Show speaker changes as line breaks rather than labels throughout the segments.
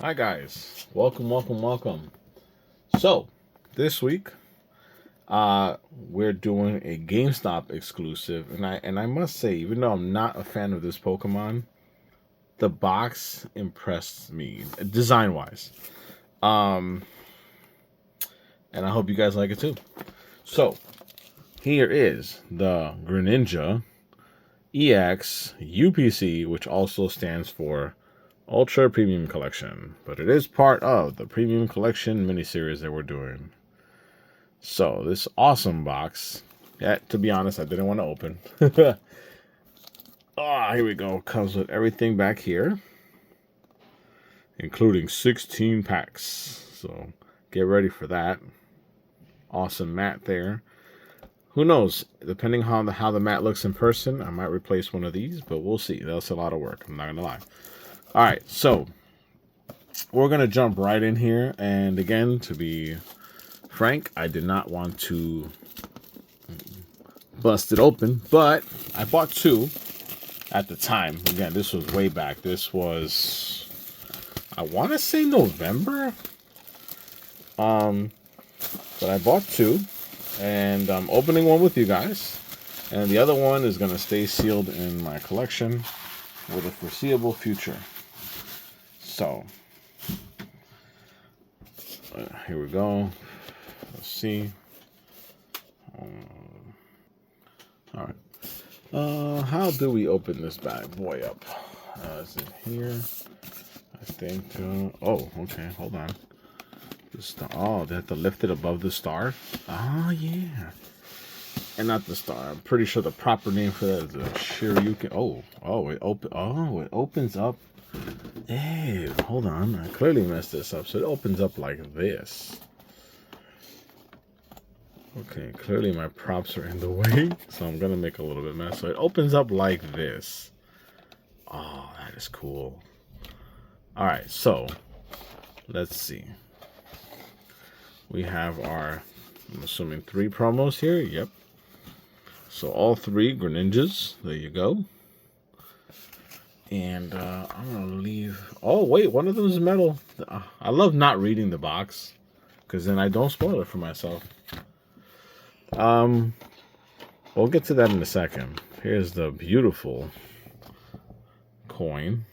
Hi guys, welcome. So this week, we're doing a GameStop exclusive, and I must say, even though I'm not a fan of this Pokemon, the box impressed me design wise. Um, and I hope you guys like it too. So here is the Greninja EX UPC, which also stands for Ultra Premium Collection, but it is part of the Premium Collection miniseries that we're doing. So this awesome box, yeah, to be honest, I didn't want to open. Here we go. Comes with everything back here, including 16 packs. So get ready for that. Awesome mat there. Who knows? Depending on how the mat looks in person, I might replace one of these, but we'll see. That's a lot of work. I'm not gonna lie. All right, so we're gonna jump right in here, and again, to be frank, I did not want to bust it open, but I bought two at the time. Again, this was way back. This was, I want to say November. But I bought two, and I'm opening one with you guys, and the other one is gonna stay sealed in my collection for the foreseeable future. So here we go. Let's see. All right. How do we open this bad boy up? Is it here? I think. Oh, okay. Hold on. The star. Oh, they have to lift it above the star. Oh, yeah. And not the star. I'm pretty sure the proper name for that is a Shiryuken. It opens up. Hey, hold on. I clearly messed this up. So it opens up like this. Okay, clearly my props are in the way, so I'm gonna make a little bit mess. So it opens up like this. Oh, that is cool. All right, so let's see. We have our, I'm assuming 3 promos here. Yep. So all 3 Greninjas. There you go. And I'm gonna leave. Oh wait, one of them is metal. I love not reading the box, because then I don't spoil it for myself. We'll get to that in a second. Here's the beautiful coin.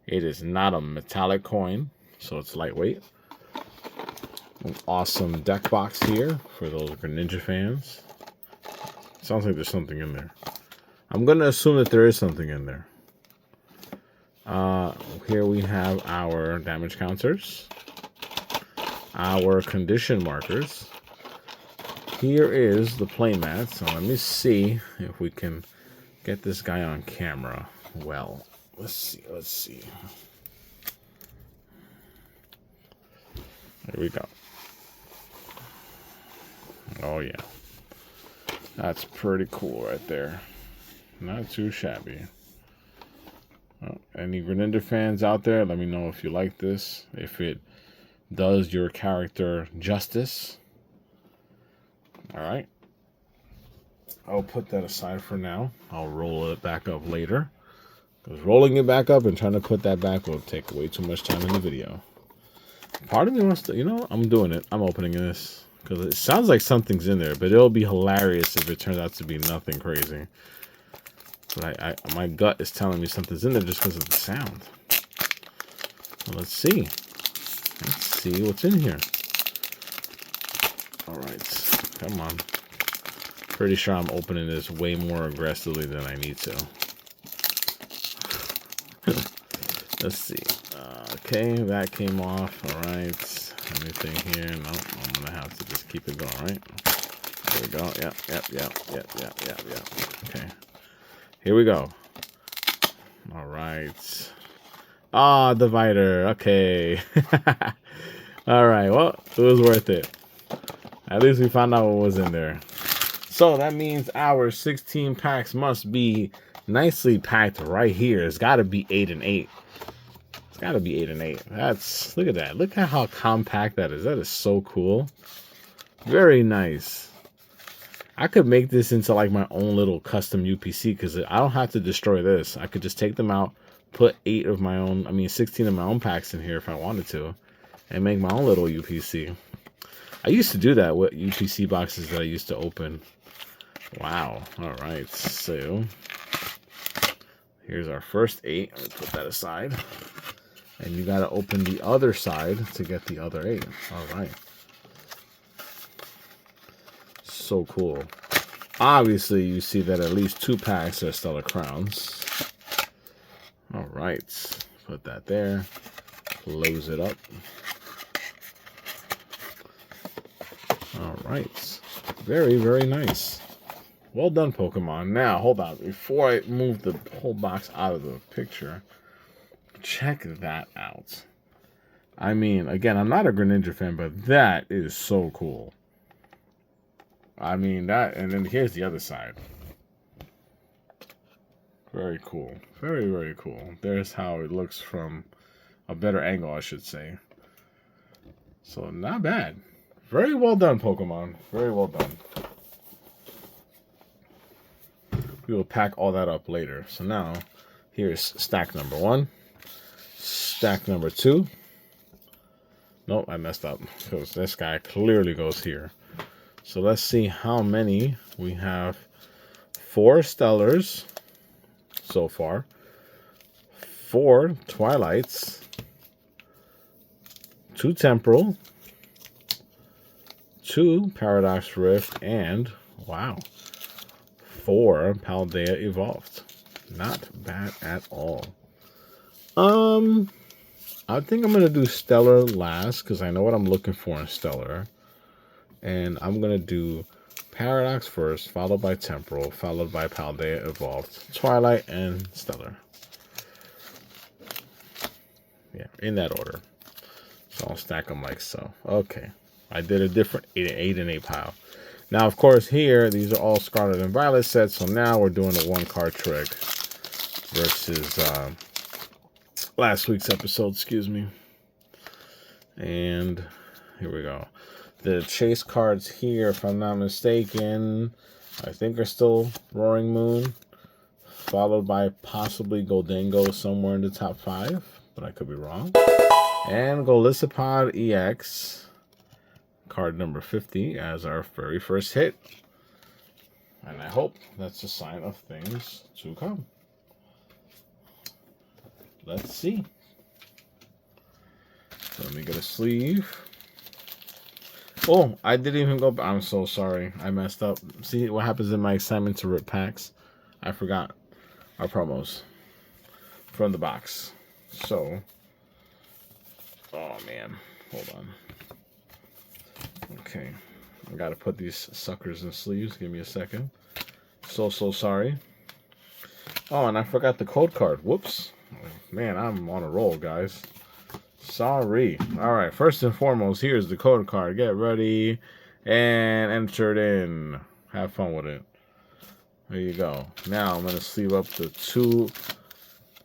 It is not a metallic coin, so it's lightweight. An awesome deck box here for those Greninja fans. Sounds like there's something in there. I'm gonna assume that there is something in there. Here we have our damage counters, our condition markers. Here is the playmat. So let me see if we can get this guy on camera. Well, let's see. There we go. Oh yeah. That's pretty cool right there. Not too shabby. Well, any Greninja fans out there, let me know if you like this. If it does your character justice. Alright. I'll put that aside for now. I'll roll it back up later. Because rolling it back up and trying to put that back will take way too much time in the video. Part of me wants to, I'm doing it. I'm opening this. Because it sounds like something's in there. But it'll be hilarious if it turns out to be nothing crazy. But my gut is telling me something's in there just because of the sound. Well, let's see. Let's see what's in here. Alright. Come on. Pretty sure I'm opening this way more aggressively than I need to. Let's see. Okay, that came off. Alright. Anything here? No, I'm going to have to just keep it going, right? There we go. Yep. Okay. Here we go. Alright. Divider. Okay. Alright, well, it was worth it. At least we found out what was in there. So that means our 16 packs must be nicely packed right here. It's got to be 8 and 8. It's got to be 8 and 8. Look at that. Look at how compact that is. That is so cool. Very nice. I could make this into like my own little custom UPC because I don't have to destroy this. I could just take them out, put 16 of my own packs in here if I wanted to, and make my own little UPC. I used to do that with UPC boxes that I used to open. Wow. All right. So here's our first 8. Let me put that aside. And you got to open the other side to get the other 8. All right. So cool. Obviously, you see that at least 2 packs are Stellar Crowns. All right. Put that there. Close it up. All right. Very, very nice. Well done, Pokemon. Now, hold on. Before I move the whole box out of the picture, check that out. I mean, again, I'm not a Greninja fan, but that is so cool. I mean, that, and then here's the other side. Very cool. Very, very cool. There's how it looks from a better angle, I should say. So, not bad. Very well done, Pokemon. Very well done. We will pack all that up later. So now, here's stack number 1. Stack number 2. Nope, I messed up. Because this guy clearly goes here. So let's see how many we have. 4 Stellars so far. 4 Twilights. 2 Temporal. 2 Paradox Rift. And, wow, 4 Paldea Evolved. Not bad at all. I think I'm going to do Stellar last because I know what I'm looking for in Stellar. And I'm going to do Paradox first, followed by Temporal, followed by Paldea Evolved, Twilight, and Stellar. Yeah, in that order. So I'll stack them like so. Okay. I did a different 8 and 8 pile. Now, of course, here, these are all Scarlet and Violet sets. So now we're doing a 1-card trick versus last week's episode, excuse me. And here we go. The chase cards here, if I'm not mistaken, I think are still Roaring Moon, followed by possibly Goldengo somewhere in the top 5, but I could be wrong. And Golisopod EX, card number 50 as our very first hit. And I hope that's a sign of things to come. Let's see. So let me get a sleeve. Oh, I didn't even go. I'm so sorry. I messed up. See what happens in my excitement to rip packs? I forgot our promos from the box. So, oh man, hold on. Okay, I gotta put these suckers in sleeves. Give me a second. So sorry. Oh, and I forgot the code card. Whoops. Man, I'm on a roll, guys. Sorry. All right, first and foremost, here's the code card. Get ready and enter it in. Have fun with it. There you go. Now I'm going to sleeve up the 2.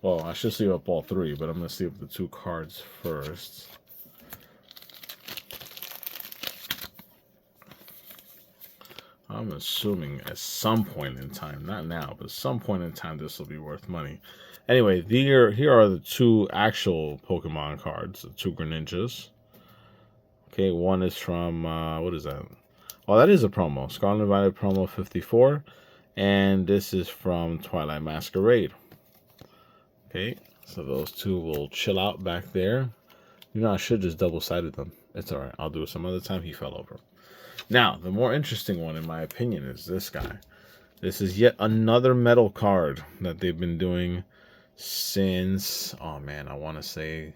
Well, I should sleeve up all 3, but I'm going to sleeve up the 2 cards first. I'm assuming at some point in time, not now, but some point in time, this will be worth money. Anyway, here are the 2 actual Pokemon cards, the 2 Greninjas. Okay, one is from, what is that? Oh, that is a promo. Scarlet and Violet promo 54. And this is from Twilight Masquerade. Okay, so those 2 will chill out back there. You know, I should just double-sided them. It's all right. I'll do it some other time. He fell over. Now, the more interesting one, in my opinion, is this guy. This is yet another metal card that they've been doing since, oh man, I want to say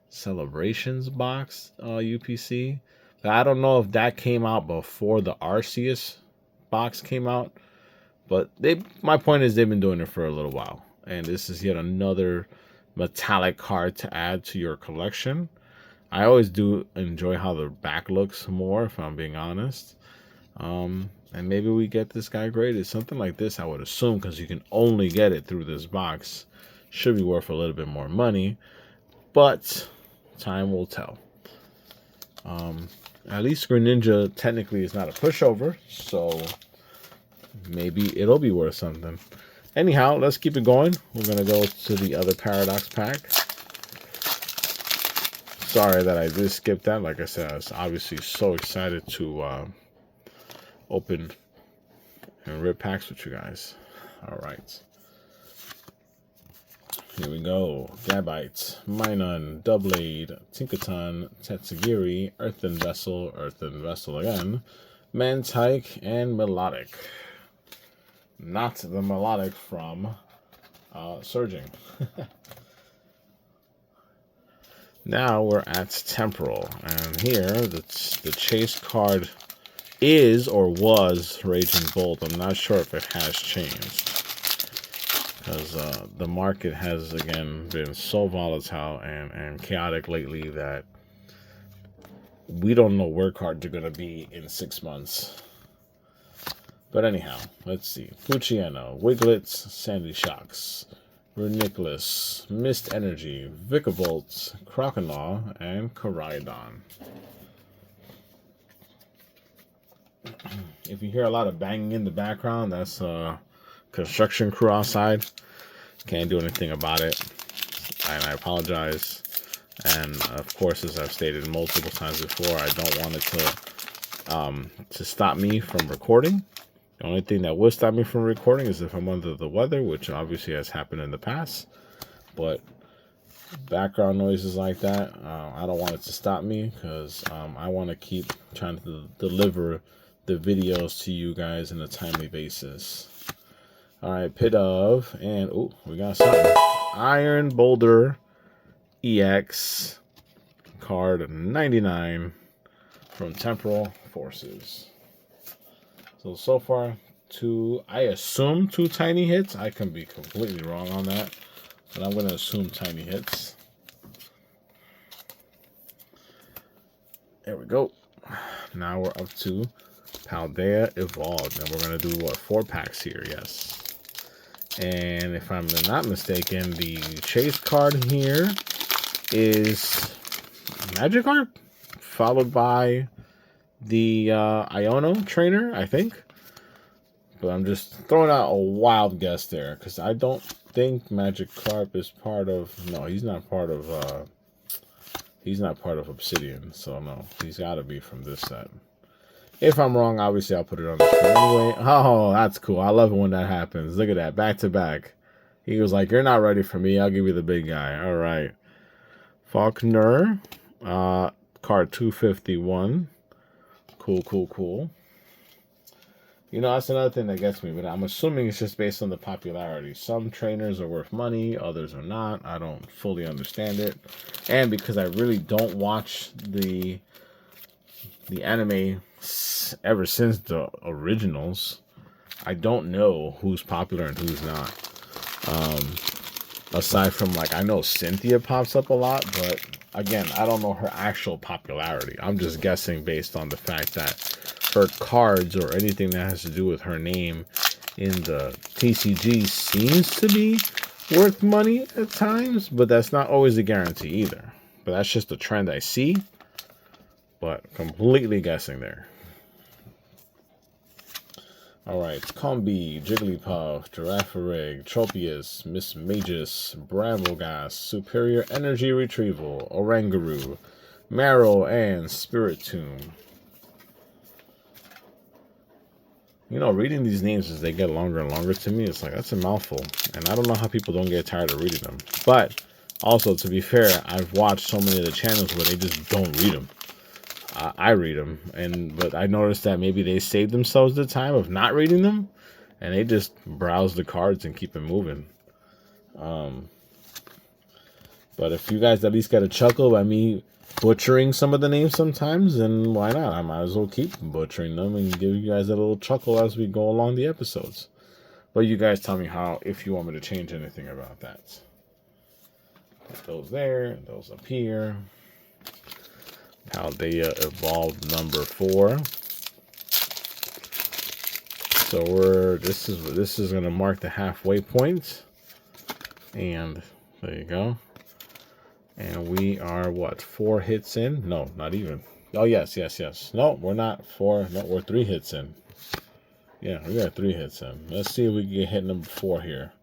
Celebrations box UPC. But I don't know if that came out before the Arceus box came out. But my point is they've been doing it for a little while. And this is yet another metallic card to add to your collection. I always do enjoy how the back looks more, if I'm being honest. And maybe we get this guy graded. Something like this, I would assume, because you can only get it through this box. Should be worth a little bit more money. But time will tell. At least Greninja technically is not a pushover. So maybe it'll be worth something. Anyhow, let's keep it going. We're going to go to the other Paradox pack. Sorry that I did skip that. Like I said, I was obviously so excited to open and rip packs with you guys. All right. Here we go. Gabite, Minun, Doublade, Tinkaton, Tatsugiri, Earthen Vessel again, Mantike, and Melodic. Not the Melodic from Surging. Now we're at Temporal, and here the chase card is or was Raging Bolt. I'm not sure if it has changed, because the market has again been so volatile and chaotic lately that we don't know where cards are going to be in 6 months. But anyhow, let's see. Puchiano, Wiglets, Sandy Shocks, Renicholas, Mist Energy, Vikavolt, Croconaw, and Koraidon. If you hear a lot of banging in the background, that's construction crew outside. Can't do anything about it, and I apologize. And of course, as I've stated multiple times before, I don't want it to stop me from recording. The only thing that would stop me from recording is if I'm under the weather, which obviously has happened in the past. But background noises like that, I don't want it to stop me, because I want to keep trying to deliver the videos to you guys in a timely basis. All right, Pit of, and oh, we got something. Iron Boulder EX card 99 from Temporal Forces. So far, I assume 2 tiny hits. I can be completely wrong on that, but I'm going to assume tiny hits. There we go. Now we're up to Paldea Evolved. And we're going to do, what, 4 packs here, yes. And if I'm not mistaken, the chase card here is Magikarp, followed by the Iono trainer, I think. But I'm just throwing out a wild guess there, because I don't think Magikarp is part of... No, he's not part of Obsidian, so no, he's got to be from this set. If I'm wrong, obviously I'll put it on the screen anyway. Oh, that's cool. I love it when that happens. Look at that, back to back. He was like, "You're not ready for me. I'll give you the big guy." All right. Faulkner, card 251. Cool. You know, that's another thing that gets me, but I'm assuming it's just based on the popularity. Some trainers are worth money, others are not. I don't fully understand it. And because I really don't watch the anime ever since the originals, I don't know who's popular and who's not. Aside from, like, I know Cynthia pops up a lot, but again, I don't know her actual popularity. I'm just guessing based on the fact that her cards or anything that has to do with her name in the TCG seems to be worth money at times, but that's not always a guarantee either. But that's just a trend I see, but completely guessing there. All right, Combi, Jigglypuff, Girafarig, Tropius, Miss Magus, Brambleghast, Superior Energy Retrieval, Oranguru, Marrow, and Spiritomb. You know, reading these names as they get longer and longer, to me, it's like, that's a mouthful. And I don't know how people don't get tired of reading them. But also, to be fair, I've watched so many of the channels where they just don't read them. I read them, but I noticed that maybe they saved themselves the time of not reading them, and they just browse the cards and keep it moving. But if you guys at least get a chuckle by me butchering some of the names sometimes, then why not? I might as well keep butchering them and give you guys a little chuckle as we go along the episodes. But you guys tell me if you want me to change anything about that. Put those there, those up here. Paldea Evolved number 4. So this is going to mark the halfway point. And there you go. And we are, what, 4 hits in? No, not even. Oh, yes. No, we're not 4. No, we're 3 hits in. Yeah, we got 3 hits in. Let's see if we can get hit number 4 here.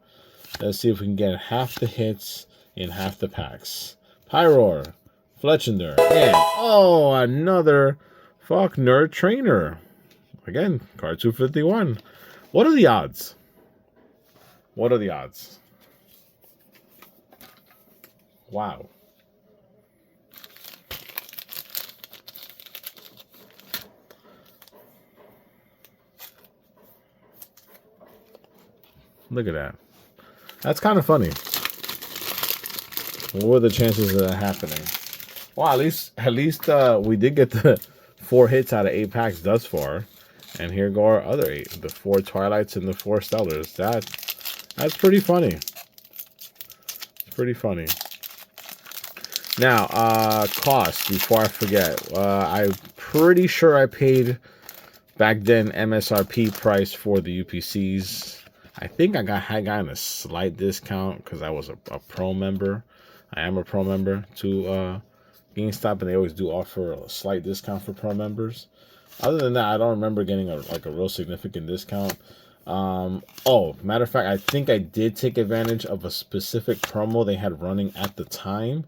Let's see if we can get half the hits in half the packs. Pyroar, Fletchender, and oh, another Faulkner Trainer. Again, card 251. What are the odds? What are the odds? Wow. Look at that. That's kind of funny. What were the chances of that happening? Well, at least we did get the 4 hits out of 8 packs thus far. And here go our other 8. The 4 Twilights and the 4 Stellars. That's pretty funny. Pretty funny. Now, cost, before I forget. I'm pretty sure I paid back then MSRP price for the UPCs. I think I got a slight discount because I was a pro member. I am a pro member to GameStop, and they always do offer a slight discount for pro members. Other than that, I don't remember getting a real significant discount. Oh, matter of fact, I think I did take advantage of a specific promo they had running at the time,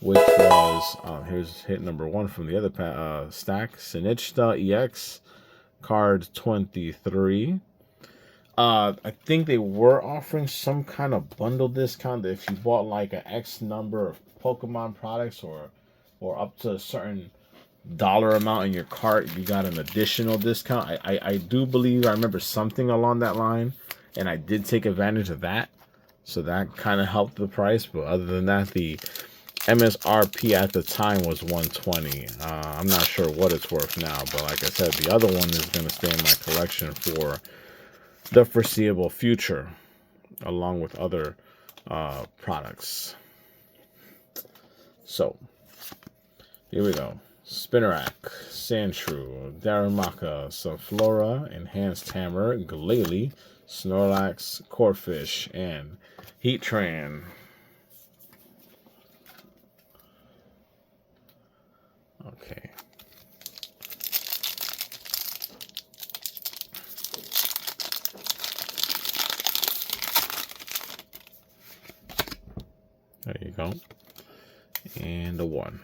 which was here's hit number 1 from the other stack. Greninja EX card 23. I think they were offering some kind of bundle discount that if you bought like an X number of Pokemon products or up to a certain dollar amount in your cart, you got an additional discount. I do believe I remember something along that line, and I did take advantage of that. So that kind of helped the price. But other than that, the MSRP at the time was $120. I'm not sure what it's worth now, but like I said, the other one is going to stay in my collection for the foreseeable future, along with other products. So, here we go. Spinarak, Sandshrew, Darumaka, Sunflora, Enhanced Hammer, Glalie, Snorlax, Corphish, and Heatran. Okay. There you go. And a 1.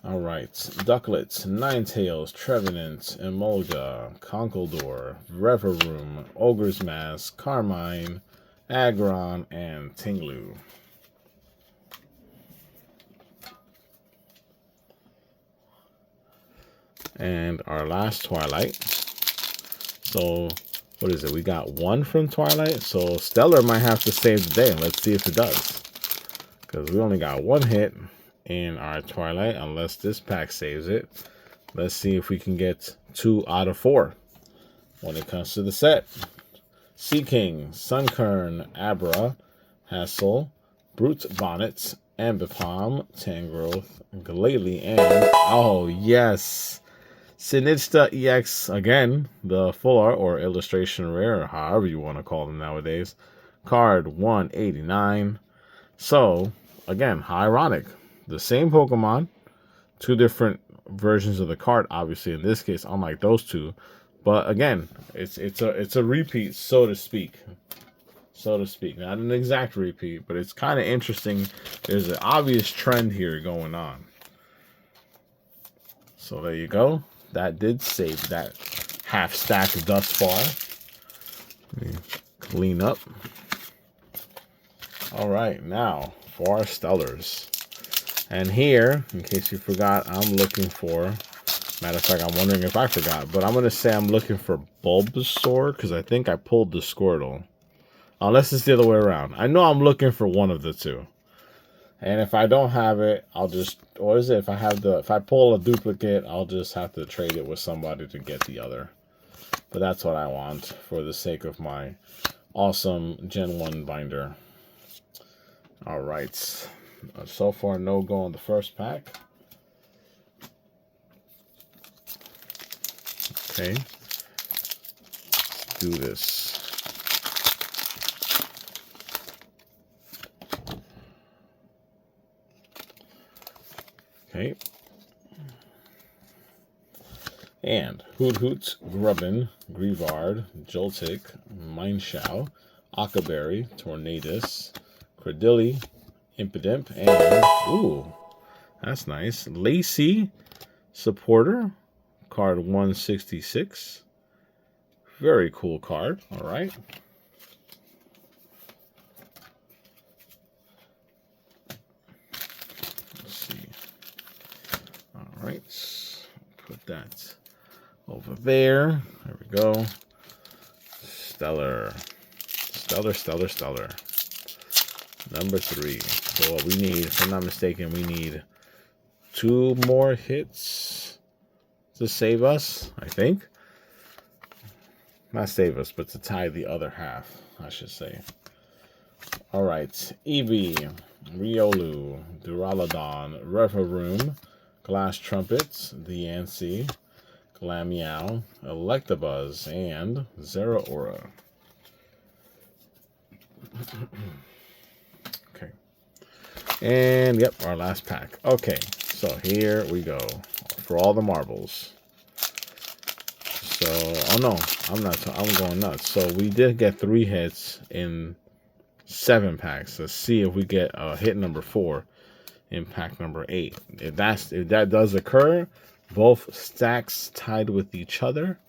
Alright. Ducklets, Ninetales, Trevenant, Emolga, Conkeldurr, Reverum, Ogre's Mask, Carmine, Aggron, and Tinglu. And our last Twilight. So, what is it? We got 1 from Twilight. So, Stellar might have to save the day. Let's see if it does. Because we only got 1 hit in our Twilight, unless this pack saves it. Let's see if we can get 2 out of 4 when it comes to the set. Seaking, Sunkern, Abra, Hassel, Brute Bonnet, Ambipom, Tangrowth, Glalie, and oh yes, Greninja EX again, the full art or illustration rare, or however you want to call them nowadays. Card 189. So again, how ironic. The same Pokemon, 2 different versions of the card, obviously in this case, unlike those 2. But again, it's a repeat, so to speak. So to speak. Not an exact repeat, but it's kind of interesting. There's an obvious trend here going on. So there you go. That did save that half stack thus far. Let me clean up. All right, now for our Stellars. And here, in case you forgot, I'm looking for... Matter of fact, I'm wondering if I forgot. But I'm going to say I'm looking for Bulbasaur, because I think I pulled the Squirtle. Unless it's the other way around. I know I'm looking for one of the 2. And if I don't have it, I'll just... Or is it if I pull a duplicate, I'll just have to trade it with somebody to get the other. But that's what I want for the sake of my awesome Gen 1 binder. Alright. So far, no go on the first pack. Okay. Do this. Okay. And Hoot Hoot, Grubbin, Grievard, Joltik, Mineshow, Akaberry, Tornadus, Credilli, Impidimp, and, ooh, that's nice, Lacey, Supporter, card 166. Very cool card, all right. Let's see. All right, put that over there. There we go. Stellar. Stellar. Number 3. So what we need, if I'm not mistaken, we need 2 more hits to save us, I think. Not save us, but to tie the other half, I should say. All right. Eevee, Riolu, Duraludon, Reveroom, Glass Trumpets, Diancie, Glameow, Electabuzz, and Zeraora. Okay. And, yep, our last pack. Okay, so here we go. For all the marbles. So, oh no, I'm going nuts. So we did get 3 hits in 7 packs. Let's see if we get hit number 4 in pack number 8. If that does occur, both stacks tied with each other,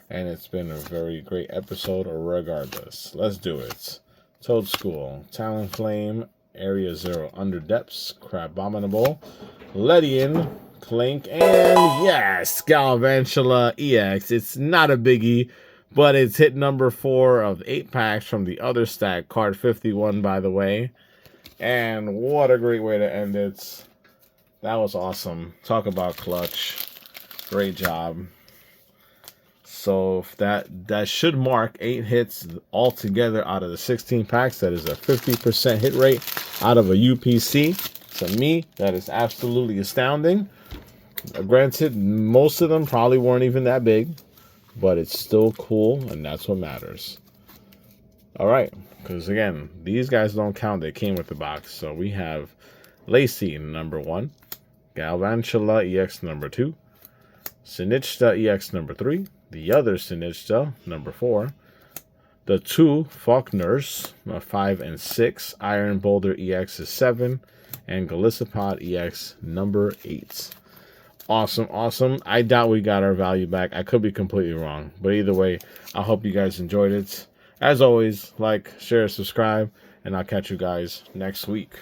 and it's been a very great episode regardless. Let's do it. Toad School, Talonflame, Area 0 Under Depths, Crabominable, Ledian, Clink, and yes, Galvantula EX. It's not a biggie, but it's hit number 4 of 8 packs from the other stack, card 51, by the way. And what a great way to end it. That was awesome. Talk about clutch. Great job. So that should mark 8 hits altogether out of the 16 packs. That is a 50% hit rate out of a UPC. To me, that is absolutely astounding. Granted, most of them probably weren't even that big, but it's still cool, and that's what matters. All right, because again, these guys don't count. They came with the box. So we have Lacey, number 1, Galvantula EX, number 2, Sinistcha EX, number 3, the other Sinistcha, number 4, the 2 Faulkners, 5 and 6, Iron Boulder EX is 7, and Golisopod EX, number 8. Awesome. I doubt we got our value back. I could be completely wrong. But either way, I hope you guys enjoyed it. As always, like, share, subscribe, and I'll catch you guys next week.